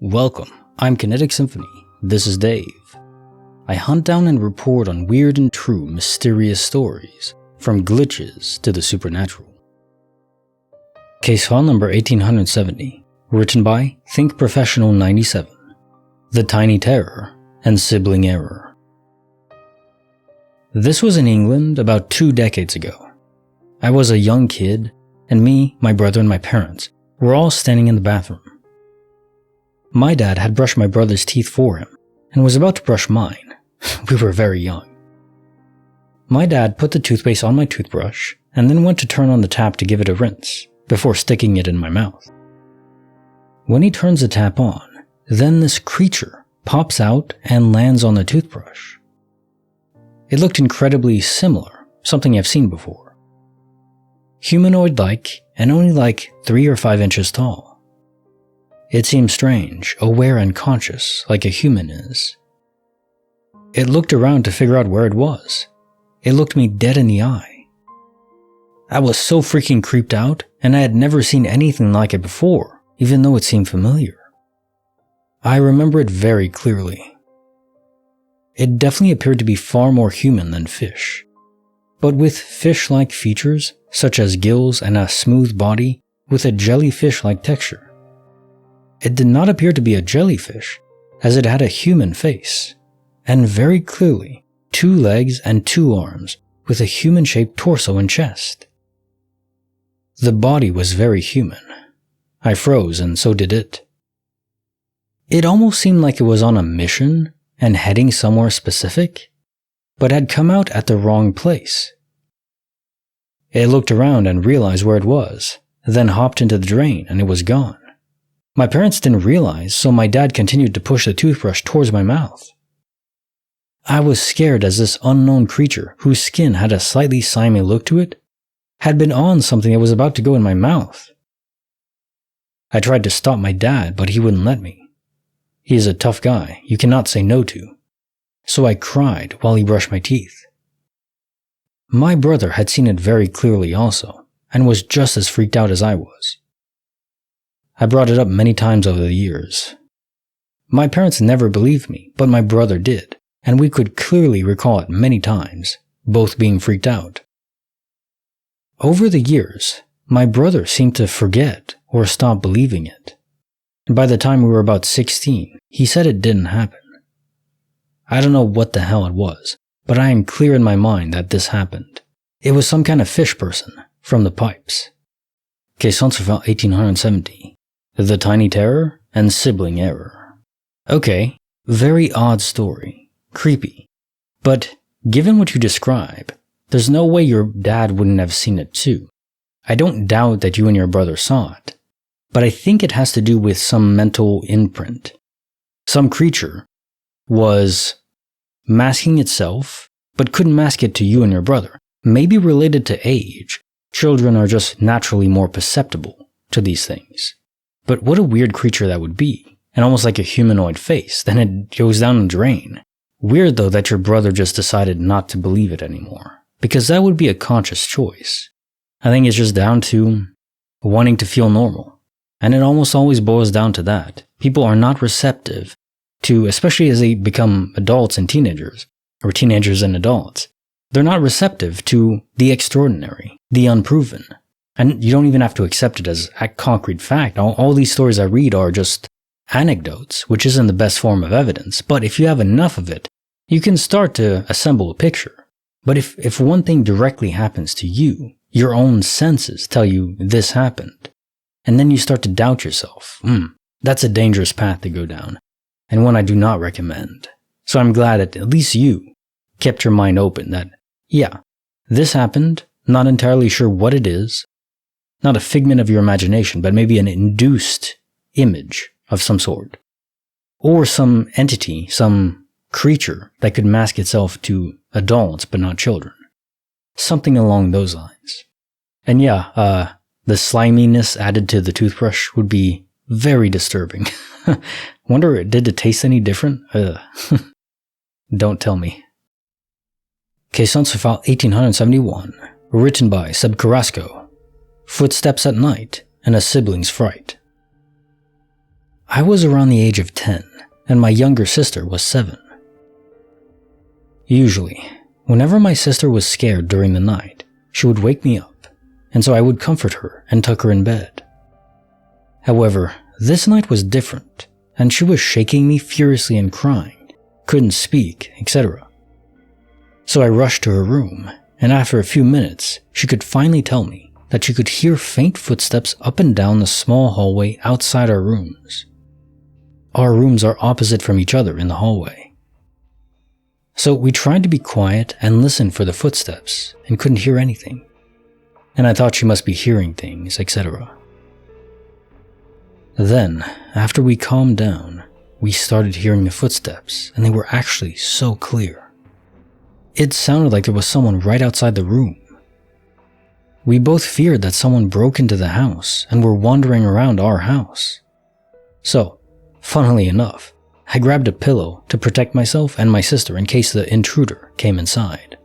Welcome, I'm Kinetic Symphony. This is Dave. I hunt down and report on weird and true mysterious stories, from glitches to the supernatural. Case file number 1870, written by Think Professional 97, The Tiny Terror and Sibling Error. This was in England about 2 decades ago. I was a young kid, and me, my brother, and my parents were all standing in the bathroom. My dad had brushed my brother's teeth for him and was about to brush mine. We were very young. My dad put the toothpaste on my toothbrush and then went to turn on the tap to give it a rinse before sticking it in my mouth. When he turns the tap on, then this creature pops out and lands on the toothbrush. It looked incredibly similar, something I've seen before. Humanoid-like and only like 3 or 5 inches tall. It seemed strange, aware and conscious, like a human is. It looked around to figure out where it was. It looked me dead in the eye. I was so freaking creeped out, and I had never seen anything like it before, even though it seemed familiar. I remember it very clearly. It definitely appeared to be far more human than fish, but with fish-like features, such as gills and a smooth body with a jellyfish-like texture. It did not appear to be a jellyfish, as it had a human face, and very clearly 2 legs and 2 arms with a human-shaped torso and chest. The body was very human. I froze, and so did it. It almost seemed like it was on a mission and heading somewhere specific, but had come out at the wrong place. It looked around and realized where it was, then hopped into the drain and it was gone. My parents didn't realize, so my dad continued to push the toothbrush towards my mouth. I was scared as this unknown creature, whose skin had a slightly slimy look to it, had been on something that was about to go in my mouth. I tried to stop my dad, but he wouldn't let me. He is a tough guy you cannot say no to, so I cried while he brushed my teeth. My brother had seen it very clearly also, and was just as freaked out as I was. I brought it up many times over the years. My parents never believed me, but my brother did, and we could clearly recall it many times, both being freaked out. Over the years, my brother seemed to forget or stop believing it, and by the time we were about 16, he said it didn't happen. I don't know what the hell it was, but I am clear in my mind that this happened. It was some kind of fish person from the pipes. Case file 1870. The Tiny Terror and Sibling Error. Okay, very odd story. Creepy. But given what you describe, there's no way your dad wouldn't have seen it too. I don't doubt that you and your brother saw it, but I think it has to do with some mental imprint. Some creature was masking itself, but couldn't mask it to you and your brother. Maybe related to age. Children are just naturally more perceptible to these things. But what a weird creature that would be, and almost like a humanoid face, then it goes down the drain. Weird though that your brother just decided not to believe it anymore, because that would be a conscious choice. I think it's just down to wanting to feel normal, and it almost always boils down to that. People are not receptive to, especially as they become adults and teenagers, or teenagers and adults, they're not receptive to the extraordinary, the unproven. And you don't even have to accept it as a concrete fact. All these stories I read are just anecdotes, which isn't the best form of evidence. But if you have enough of it, you can start to assemble a picture. But if one thing directly happens to you, your own senses tell you this happened. And then you start to doubt yourself. That's a dangerous path to go down, and one I do not recommend. So I'm glad that at least you kept your mind open that, yeah, this happened, not entirely sure what it is, not a figment of your imagination, but maybe an induced image of some sort. Or some entity, some creature that could mask itself to adults but not children. Something along those lines. And yeah, the sliminess added to the toothbrush would be very disturbing. Wonder, did it taste any different? Don't tell me. Case file 1871, written by sebcarrasco. Footsteps at night and a sibling's fright. I was around the age of 10, and my younger sister was 7. Usually, whenever my sister was scared during the night, she would wake me up, and so I would comfort her and tuck her in bed. However, this night was different, and she was shaking me furiously and crying, couldn't speak, etc. So I rushed to her room, and after a few minutes, she could finally tell me that she could hear faint footsteps up and down the small hallway outside our rooms. Our rooms are opposite from each other in the hallway. So we tried to be quiet and listen for the footsteps and couldn't hear anything. And I thought she must be hearing things, etc. Then, after we calmed down, we started hearing the footsteps, and they were actually so clear. It sounded like there was someone right outside the room. We both feared that someone broke into the house and were wandering around our house. So, funnily enough, I grabbed a pillow to protect myself and my sister in case the intruder came inside.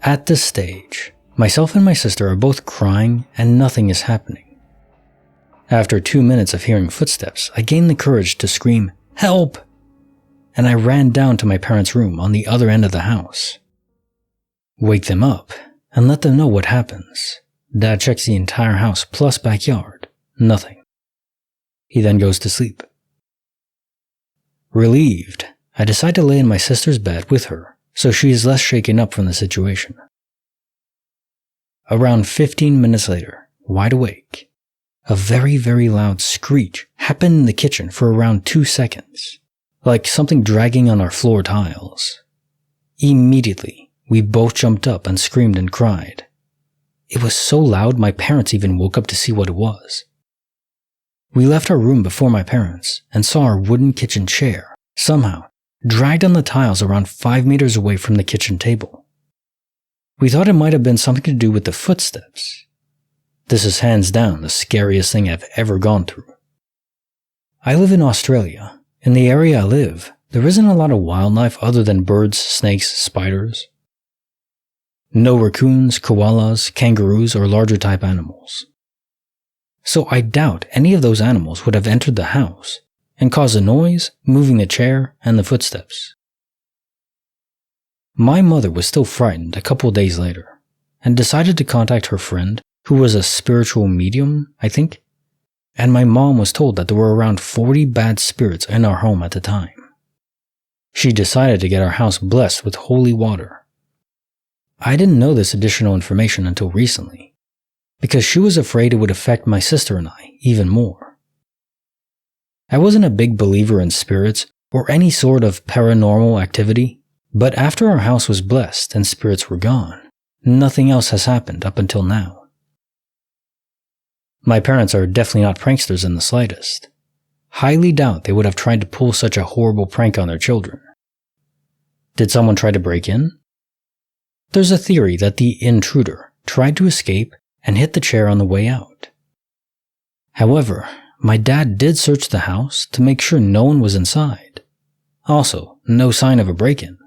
At this stage, myself and my sister are both crying and nothing is happening. After 2 minutes of hearing footsteps, I gained the courage to scream, "Help!" And I ran down to my parents' room on the other end of the house. Wake them up and let them know what happens. Dad checks the entire house plus backyard. Nothing. He then goes to sleep. Relieved, I decide to lay in my sister's bed with her so she is less shaken up from the situation. Around 15 minutes later, wide awake, a very, very loud screech happened in the kitchen for around 2 seconds, like something dragging on our floor tiles. Immediately, we both jumped up and screamed and cried. It was so loud my parents even woke up to see what it was. We left our room before my parents and saw our wooden kitchen chair, somehow, dragged on the tiles around 5 meters away from the kitchen table. We thought it might have been something to do with the footsteps. This is hands down the scariest thing I've ever gone through. I live in Australia. In the area I live, there isn't a lot of wildlife other than birds, snakes, spiders. No raccoons, koalas, kangaroos, or larger type animals. So I doubt any of those animals would have entered the house and caused a noise, moving the chair and the footsteps. My mother was still frightened a couple days later and decided to contact her friend, who was a spiritual medium, I think, and my mom was told that there were around 40 bad spirits in our home at the time. She decided to get our house blessed with holy water. I didn't know this additional information until recently, because she was afraid it would affect my sister and I even more. I wasn't a big believer in spirits or any sort of paranormal activity, but after our house was blessed and spirits were gone, nothing else has happened up until now. My parents are definitely not pranksters in the slightest. Highly doubt they would have tried to pull such a horrible prank on their children. Did someone try to break in? There's a theory that the intruder tried to escape and hit the chair on the way out. However, my dad did search the house to make sure no one was inside. Also, no sign of a break-in.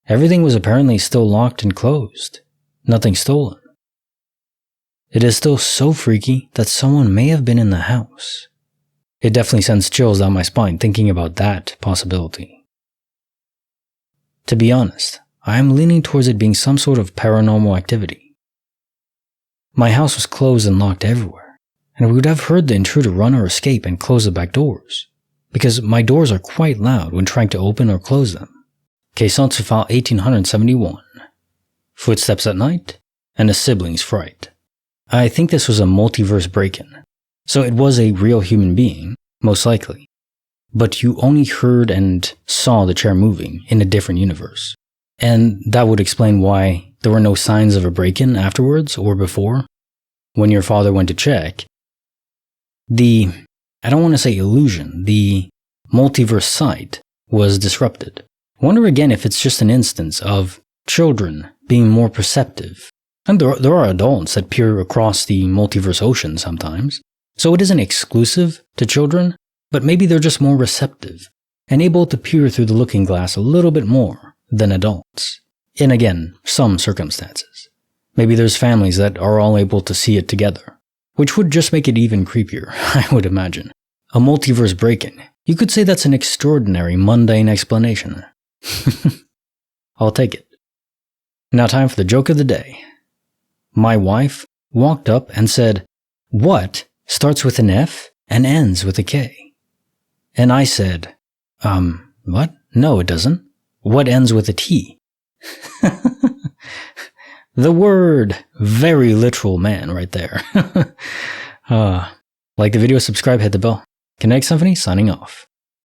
Everything was apparently still locked and closed. Nothing stolen. It is still so freaky that someone may have been in the house. It definitely sends chills down my spine thinking about that possibility. To be honest, I am leaning towards it being some sort of paranormal activity. My house was closed and locked everywhere, and we would have heard the intruder run or escape and close the back doors, because my doors are quite loud when trying to open or close them. Caisson to file 1871. Footsteps at night, and a sibling's fright. I think this was a multiverse break-in, so it was a real human being, most likely. But you only heard and saw the chair moving in a different universe. And that would explain why there were no signs of a break-in afterwards or before. When your father went to check, I don't want to say illusion, the multiverse sight was disrupted. I wonder again if it's just an instance of children being more perceptive. And there are adults that peer across the multiverse ocean sometimes, so it isn't exclusive to children, but maybe they're just more receptive and able to peer through the looking glass a little bit more than adults, in again, some circumstances. Maybe there's families that are all able to see it together, which would just make it even creepier, I would imagine. A multiverse break-in. You could say that's an extraordinary, mundane explanation. I'll take it. Now time for the joke of the day. My wife walked up and said, "What starts with an F and ends with a K?" And I said, what? No, it doesn't. What ends with a T? The word. Very literal man right there. Like the video, subscribe, hit the bell. Kinetic Symphony signing off.